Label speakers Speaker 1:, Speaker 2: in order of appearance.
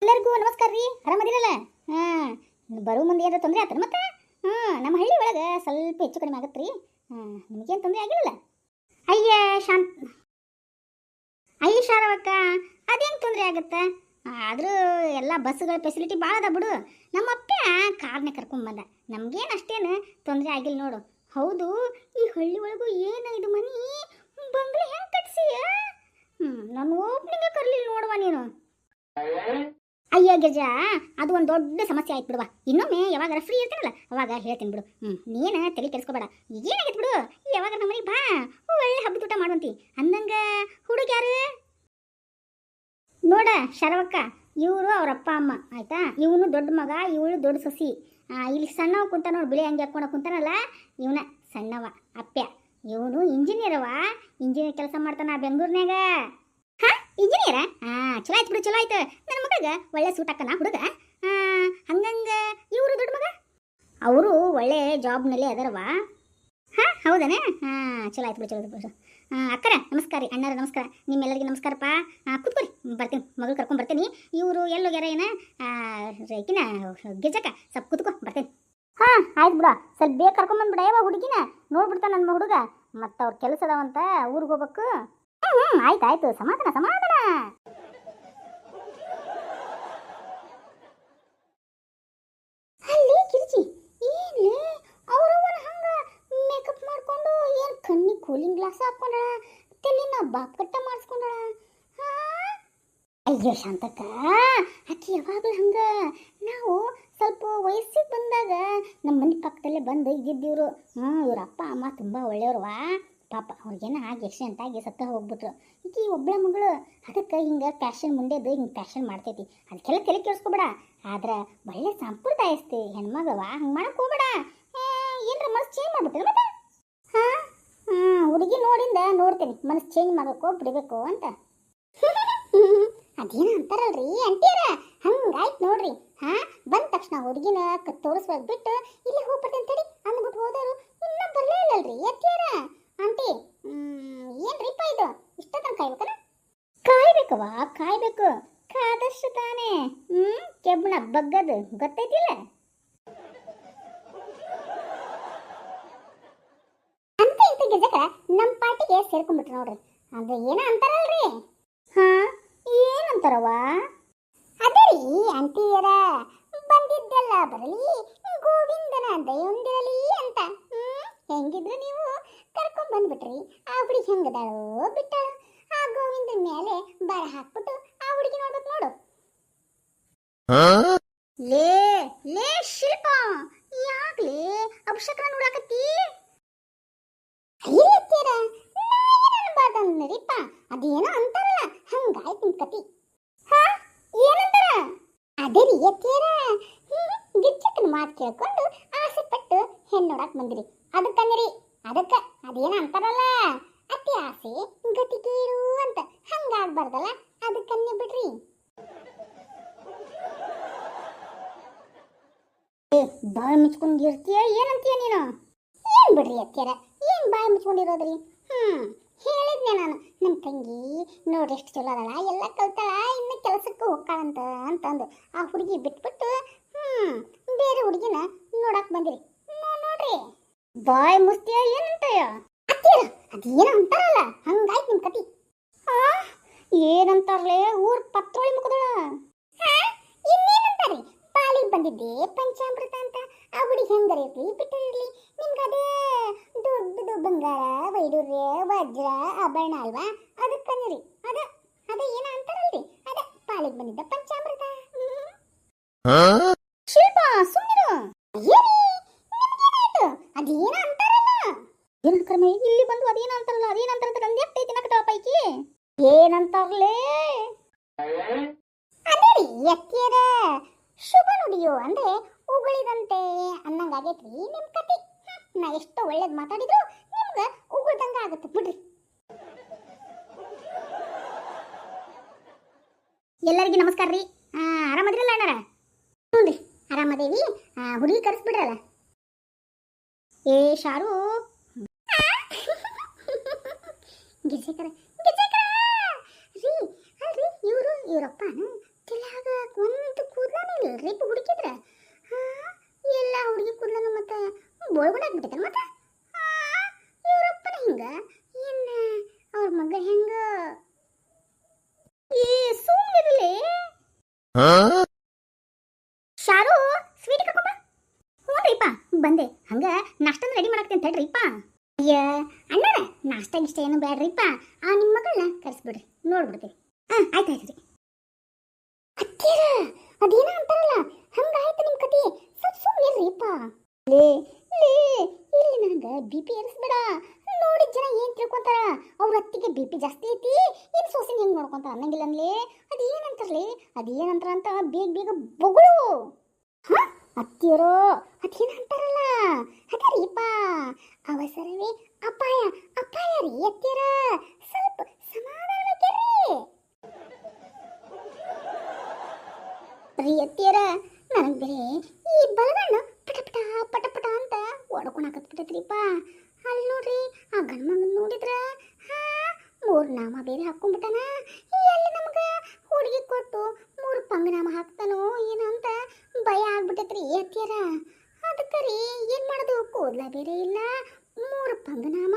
Speaker 1: ಎಲ್ಲರಿಗೂ ನಮಸ್ಕಾರ ರೀ. ಆರಾಮದಿರಲ್ಲ? ಹಾಂ, ಬರೋ ಮುಂದೆ ಏನಾರ ತೊಂದರೆ ಆತನ ಮತ್ತೆ? ನಮ್ಮ ಹಳ್ಳಿ ಒಳಗೆ ಸ್ವಲ್ಪ ಹೆಚ್ಚು ಕಡಿಮೆ ಆಗತ್ತೆ ರೀ. ನಿಮಗೇನು ತೊಂದರೆ ಆಗಿಲ್ಲಲ್ಲ? ಅಯ್ಯ ಶಾಂತ್ ಅಯ್ಯ ಶಾರವಕ್ಕ, ಅದೇನು ತೊಂದರೆ ಆಗುತ್ತೆ? ಆದರೂ ಎಲ್ಲ ಬಸ್ಸುಗಳ ಫೆಸಿಲಿಟಿ ಭಾಳ ಅದ ಬಿಡು. ನಮ್ಮ ಅಪ್ಪ ಕಾರ್ನೇ ಕರ್ಕೊಂಬಂದ, ನಮಗೇನು ಅಷ್ಟೇನು ತೊಂದರೆ ಆಗಿಲ್ಲ ನೋಡು. ಹೌದು, ಈ ಹಳ್ಳಿ ಒಳಗೂ ಏನು ಇದು ಮನಿ ಬಂಗ್ಲೆ ಹೆಂಗೆ ಕಟ್ಸಿ? ನಾನು ಓಪನಿಂಗೇ ಕರ್ಲಿಲ್ಲ ನೋಡುವ ನೀನು. ಅಯ್ಯ ಗಿರ್ಜ, ಅದು ಒಂದು ದೊಡ್ಡ ಸಮಸ್ಯೆ ಆಯ್ತು ಬಿಡುವ. ಇನ್ನೊಮ್ಮೆ ಯಾವಾಗ ಫ್ರೀ ಇರ್ತೀನಲ್ಲ ಅವಾಗ ಹೇಳ್ತೀನಿ ಬಿಡು. ನೀನು ತಲೆ ಕೆಡಿಸ್ಕೋಬೇಡ. ಏನಾಗೈತೆ ಬಿಡು, ಯಾವಾಗ ನಮ್ಮ ಮನೆಗೆ ಬಾ, ಒಳ್ಳೆ ಹಬ್ಬದ ಊಟ ಮಾಡುವಂತಿ. ಅಂದಂಗ ಹುಡುಗ ಯಾರು ನೋಡ ಶರವಕ್ಕ, ಇವರು ಅವ್ರ ಅಪ್ಪ ಅಮ್ಮ ಆಯ್ತಾ. ಇವನು ದೊಡ್ಡ ಮಗ, ಇವಳು ದೊಡ್ಡ ಸೊಸಿ. ಇಲ್ಲಿ ಸಣ್ಣವ ಕುಂತ ನೋಡಿ, ಬಿಳಿ ಅಂಗಿ ಹಾಕೊಂಡು ಕುಂತಾನಲ್ಲ, ಇವನ ಸಣ್ಣವ ಅಪ್ಪ. ಇವನು ಇಂಜಿನಿಯರವ, ಇಂಜಿನಿಯರ್ ಕೆಲಸ ಮಾಡ್ತಾನ ಬೆಂಗಳೂರಿನಾಗ. ಇಂಜಿನಿಯರ? ಚಲೋ ಆಯ್ತು ಬಿಡು, ಚಲೋ ಆಯ್ತು. ನನ್ನ ಮಗಳಿಗೆ ಒಳ್ಳೆ ಸೂಟ್ ಹಾಕನ ಹುಡುಗ. ಹಂಗಂಗ ಇವರು ದೊಡ್ಡ ಮಗ, ಅವರು ಒಳ್ಳೆ ಜಾಬ್ನಲ್ಲಿ ಅದರವ. ಹೌದನೇ? ಚಲೋ ಆಯ್ತು ಬಿಡು, ಚಲೋ ಬಿಡು. ಅಕ್ಕರ ನಮಸ್ಕಾರ ರೀ, ಅಣ್ಣರ ನಮಸ್ಕಾರ, ನಿಮ್ಮೆಲ್ಲರಿಗೆ ನಮಸ್ಕಾರಪ್ಪ. ಕೂತ್ಕೊರಿ, ಬರ್ತೀನಿ, ಮಗಳು ಕರ್ಕೊಂಡು ಬರ್ತೀನಿ. ಇವರು ಎಲ್ಲೋಗ್ಯಾರ ಏನ ರೇಕಿನ ಗಿರ್ಜಕ್ಕ, ಸ್ವಲ್ಪ ಕೂತ್ಕೊ ಬರ್ತೀನಿ. ಆಯ್ತು ಬಿಡ, ಸ್ವಲ್ಪ ಬೇಗ ಕರ್ಕೊಂಬಂದ್ಬಿಡ ಯಾವ ಹುಡುಗಿನ. ನೋಡ್ಬಿಡ್ತಾ ನನ್ನ ಹುಡುಗ, ಮತ್ತು ಅವ್ರ ಕೆಲಸ ಅದಾವಂತ ಊರಿಗೆ ಹೋಗ್ಬೇಕು. ಆಯ್ತಾಯ್ತು, ಸಮಾಧಾನ ಸಮಾಧಾನ. ಅಲ್ಲಿ ಕಿರ್ಚಿ ಏನ್ಲೇ ಅವರವನ ಹಂಗ ಮೇಕಪ್ ಮಾಡ್ಕೊಂಡು ಏನ್ ಕಣ್ಣಿಗೆ ಕೂಲಿಂಗ್ ಗ್ಲಾಸ್ ಹಾಕೊಂಡಳ, ತಲೆನ ಬಾಪ್ ಕಟ್ಟ ಮಾಡಿಸ್ಕೊಂಡಳ. ಅಯ್ಯೋ ಶಾಂತಕ್ಕ, ಆಕಿ ಯಾವಾಗಲೂ ಹಂಗ. ನಾವು ಸ್ವಲ್ಪ ವಯಸ್ಸಿಗೆ ಬಂದಾಗ ನಮ್ಮ ಮನೆ ಪಕ್ಕದಲ್ಲೇ ಬಂದು ಇದ್ದಿದ್ದೀವ್ರು. ಇವ್ರ ಅಪ್ಪ ಅಮ್ಮ ತುಂಬ ಒಳ್ಳೆಯವ್ರವಾ. ಪಾಪ ಅವ್ರಿಗೇನ ಆಗಿ ಆಕ್ಸಿಡೆಂಟ್ ಆಗಿ ಸತ್ತ ಹೋಗ್ಬಿಟ್ರು. ಈಕಿ ಒಬ್ಬಳ ಮಗಳು, ಅದಕ್ಕೆ ಹಿಂಗೆ ಫ್ಯಾಷನ್ ಮುಂಡೆದು ಹಿಂಗೆ ಫ್ಯಾಷನ್ ಮಾಡ್ತೈತಿ. ಅದಕ್ಕೆಲ್ಲ ತಲೆ ಕೆಡಿಸ್ಕೊಬೇಡ. ಆದ್ರೆ ಒಳ್ಳೆ ಸಂಪ್ರದಾಯಸ್ತಿ ಹೆಣ್ಮಗವ, ಹಂಗೆ ಮಾಡಕ್ಕೆ ಹೋಗ್ಬೇಡ. ಏನರ ಮನಸ್ಸು ಚೇಂಜ್ ಮಾಡ್ಬಿಟ್ಟೆ ಮತ್ತೆ? ಹುಡುಗಿ ನೋಡಿಂದ ನೋಡ್ತೀನಿ, ಮನಸ್ಸು ಚೇಂಜ್ ಮಾಡಬೇಕು ಬಿಡಬೇಕು ಅಂತ. ಅದೇನ ಅಂತಾರಲ್ರಿ ಅಂತೀರ, ಹಂಗಾಯ್ತು ನೋಡ್ರಿ. ಬಂದ ತಕ್ಷಣ ಹುಡುಗಿನ ತೋರಿಸ್ಬೇಕು ಬಿಟ್ಟು ಇಲ್ಲಿ ಹೋಗ್ಬಿಟ್ಟೆ ಅಂತೇಳಿ ಅಂದ್ಬಿಟ್ಟು ಹೋದವರು ಇನ್ನೂ ಬರಲೇ ಇಲ್ಲಲ್ರಿ ಎತ್ತೀರ ಆಂಟಿ. ಏನ್ರಿಪ್ಪ ಇದು, ಇಷ್ಟ ತನಕ ಕಾಯ್ಬೇಕಲ್ಲ? ಕಾಯ್ಬೇಕವ, ಕಾಯ್ಬೇಕು. ಕಾದಷ್ಟು ತಾನೇ ಕೆಬ್ಬಣ ಬಗ್ಗದು, ಗೊತ್ತೈತಿಲ್ಲ? ಅಂತ ಇಂತ ಗಿಜಕ ನಮ್ಮ ಪಾರ್ಟಿಗೆ ಸೇರ್ಕೊಂಡ್ಬಿಟ್ರು ನೋಡ್ರಿ. ಅಂದ್ರೆ ಏನ ಅಂತಾರಲ್ರಿ? ಏನಂತಾರವ? ಅದೇ ರೀ ಅಂತೀಯರ, ಬಂದಿದ್ದೆಲ್ಲ ಬರಲಿ ಗೋವಿಂದನ ದಯೊಂದಿರಲಿ ಅಂತ. ಹೆಂಗಿದ್ರು ನೀವು ಕರ್ಕೊಂಡ್ ಬಂದ್ಬಿಟ್ರಿ. ಆ ಹುಡುಗಿ ಹೆಂಗದಾಳೋ ಬಿಟ್ಟಾಳು. ಆ ಗೋವಿಂದನ ಮೇಲೆ ಬರ ಹಾಕ್ಬಿಟ್ಟು ಆ ಹುಡುಗಿ ನೋಡ್ಬೇಕು ನೋಡು. ಲೇ ಲೇ ಶಿಲ್ಪ, ಯಾಕ್ಲೇ ಅಭಿಷೇಕನ ನೋಡಾಕತ್ತಿ? ಅಯ್ಯತ್ತೀರ ನಡಿಪ್ಪ, ಅದೇನೋ ಅಂತಾರಲ್ಲ, ಹಂಗಾಯ್ತು ನಿಮ್ ಕತಿ. ಏನಂತಾರ? ಅದೇ ರೀ ಎತ್ತೀರ, ಗಿಚ್ಚಕ್ಕನ ಮಾತು ಕೇಳ್ಕೊಂಡು ಆಸೆ ಪಟ್ಟು ಹೆಣ್ಣು ನೋಡಕ್ ಬಂದಿರಿ. ಅದಕ್ಕಂದಿರಿ, ಅದಕ್ಕ ಅದೇನ ಅಂತಾರಲ್ಲ, ಅತಿ ಆಸೆ ಗತಿಗೇರು ಅಂತ. ಹಂಗಾಗ್ಬಾರ್ದಲ್ಲ, ಅದಕ್ಕನ್ನೇ ಬಿಡ್ರಿ. ಬಾಯಿ ಮುಚ್ಕೊಂಡಿರ್ತೀಯ, ಏನಂತೀಯ ನೀನು? ಏನ್ ಬಿಡ್ರಿ ಅತ್ಯಾರ, ಏನ್ ಬಾಯಿ ಮುಚ್ಕೊಂಡಿರೋದ್ರಿ? ಹೇಳಿದ್ನೆ ನಾನು, ನಮ್ಮ ತಂಗಿ ನೋಡ್ರಿ ಎಷ್ಟು ಚಲೋ ಅದಳ, ಎಲ್ಲ ಕಲ್ತಾಳ, ಇನ್ನು ಕೆಲಸಕ್ಕೆ ಹೋಗ್ತಾಳಂತ ಅಂತಂದು ಆ ಹುಡುಗಿ ಬಿಟ್ಬಿಟ್ಟು ಬೇರೆ ಹುಡುಗಿನ ನೋಡಕ್ ಬಂದಿರಿ. ನೋಡ್ರಿ, ಬಾಯಿ ಮುಸ್ತಿಯ ಏನಂತಯ್ಯ? ಅದೇನ ಅಂತಾರಲ್ಲ, ಹಂಗಾಯ್ತು ನಿಮ್ ಕತಿ. ಏನಂತಾರಲೇ ಊರ್ ಪತ್ರೋಳಿ ಮುಖದಳ? ಇನ್ನೇನಂತಾರಿ, ಪಾಲಿಗೆ ಬಂದಿದ್ದೆ ಪಂಚಾಮೃತ ಅಂತ. ಆ ಹುಡುಗಿ ಹೆಂಗರಿರ್ಲಿ ಬಿಟ್ಟಿರ್ಲಿ, ನಿಮ್ಗೆ ಅದೇ ದೊಡ್ಡದು ಬಂಗಾರ ವೈಡೂರ್ಯ ವಜ್ರ ಆಭರಣ ಅಲ್ವಾ, ಅದಕ್ಕನ್ನಿರಿ. ಅದ ಏನ ಅಂತಾರಲ್ರಿ, ಅದ ಪಾಲಿಗೆ ಬಂದಿದ್ದ ಪಂಚಾಮೃತ. ಶಿಲ್ಪ ಸುಮ್ಮನಿರು. ಏನಾಯ್ತು? ಅದೇನ ಅಂತಾರಲ್ಲ, ಏನ್ ಕ್ರಮೆ ಇಲ್ಲಿ ಬಂದು ಅದೇನ ಅಂತಾರಲ್ಲ, ಅದೇನಂತಾರಂತ ನಂದು ಎಷ್ಟೈತಿ ನಕಟ ಪೈಕಿ ಏನಂತಾರಲೇ? ಅದೇ ರೀ ಎತ್ತಿಯರ, ಶುಭ ನುಡಿಯೋ ಅಂದ್ರೆ ಉಗುಳಿದಂತೆ ಅನ್ನಂಗಾಗೈತ್ರಿ ನಿಮ್ ಕತಿ. ನಾ ಎಷ್ಟು ಒಳ್ಳೇದ್ ಮಾತಾಡಿದ್ರು ನಿಮ್ಗ ಉಗುಳ್ದಂಗ ಆಗತ್ತೆ ಬಿಡ್ರಿ. ಎಲ್ಲರಿಗೂ ನಮಸ್ಕಾರ ರೀ. ಆರಾಮದಿರಲ್ಲ ಅಣ್ಣಾರ? ಹ್ಞೂ ಆರಾಮದೇವಿ. ಹುಡುಗಿ ಕರೆಸ್ಬಿಡ್ರಲ್ಲ. ಏ ಶಾರು, ಗಿರ್ಜೇಕರ ಗಿರ್ಜೇಕರ ರೀ, ಅಲ್ರಿ ಇವರು ಇವರಪ್ಪ ತಲೆಯಾಗ ಒಂದು ಕೂದಲನೇ ಇಲ್ಲರಿ ಹುಡುಕಿದ್ರೆ ಎಲ್ಲ ಹುಡುಗಿ ಕೂದಲನು ಮತ್ತೆ ಬೋಳ್ಬಿಡಾಕ್ಬಿಟ್ಟೈತೆ ಮತ್ತೆ ಇವರಪ್ಪನ ಹಿಂಗ ಇನ್ನ ಅವ್ರ ಮಗ ಹೆಂಗ ಏ ಸುಮ್ಮನಿರಲಿ ಶಾರು ಸ್ವೀಟ್ ಕರ್ಕೊಂಬ ಹ್ಞೂನ್ರಿಪ್ಪ ಬಂದೆ ಹಂಗ ನಾಷ್ಟನ ರೆಡಿ ಮಾಡಾಕ್ತೇನೆ ತಡ್ರಿಪ್ಪ ಅಯ್ಯ ಅಣ್ಣರ ನಾಷ್ಟ ಗಿಷ್ಟ ಏನು ಬೇಡ್ರಿಪ್ಪ ನಿಮ್ಮ ಮಗಳನ್ನ ಕರೆಸ್ಬಿಡ್ರಿ ನೋಡ್ಬಿಡ್ತೀವಿ ಆಯ್ತು ಆಯ್ತು ರೀ ಅತ್ತೀರ ಅದೇನ ಅಂತಾರಲ್ಲ ಹಂಗಾಯ್ತು ನಿಮ್ಮ ಕತೆ ಸ್ವಲ್ಪ ಸುಮ್ಮನಿರ್ರಿಪ್ಪ ಲೇ ಲೇ ಇಲ್ಲಿ ನನಗೆ ಬಿ ಪಿ ಏರಿಸ್ಬೇಡ ನೋಡಿದ ಜನ ಏನು ತಿಳ್ಕೊಂತಾರ ಅವ್ರ ಅತ್ತಿಗೆ ಬಿ ಪಿ ಜಾಸ್ತಿ ಐತಿ ಇನ್ನು ಸೊಸಿನ ಹೆಂಗೆ ನೋಡ್ಕೊಂತಾರ ಅನ್ನಂಗಿಲ್ಲ ಅನ್ಲೇ ಅದೇನಂತಾರಲಿ ಅದೇನಂತಾರ ಅಂತ ಬೇಗ ಬೇಗ ಬೊಗಳು ಹಾಂ ಅತ್ತಿಯರೋ ಅದೇನ ಅಂತಾರಲ್ಲ ಅದರೀಪ ಅವಸರವೇ ಅಪಾಯ ಅಪಾಯ ರೀ ಅತ್ತಿಯರ ಸ್ವಲ್ಪ ಸಮಾಧಾನವಾಗಿರ್ರಿ ರೀ ಅತ್ತಿಯರ ನನಗೆ ಬೇರೆ ಈ ಬಲಗಣ್ಣು ಪಟ ಪಟ ಪಟ ಪಟ ಅಂತ ಓಡ್ಕೊಳಕತ್ಬಿಟ್ಟೈತ್ರಿಪ್ಪ ಅಲ್ಲಿ ನೋಡ್ರಿ ಆ ಗಂಡ್ಮಗನ್ ನೋಡಿದ್ರ ಮೂರು ನಾಮ ಬೇರೆ ಹಾಕ್ಕೊಂಡ್ಬಿಟ್ಟಾನ ಎಲ್ಲಿ ನಮ್ಗೆ ಹುಡುಗಿ ಕೊಟ್ಟು 3 ಪಂಗನಾಮ ಹಾಕ್ತಾನೋ ಏನಂತ ಭಯ ಆಗ್ಬಿಟ್ಟೈತ್ರಿ ಅತ್ತಿಯರ ಅದಕ್ಕೆ ರೀ ಏನು ಮಾಡೋದು ಕೂದಲ ಬೇರೆ ಇಲ್ಲ 3 ಪಂಗನಾಮ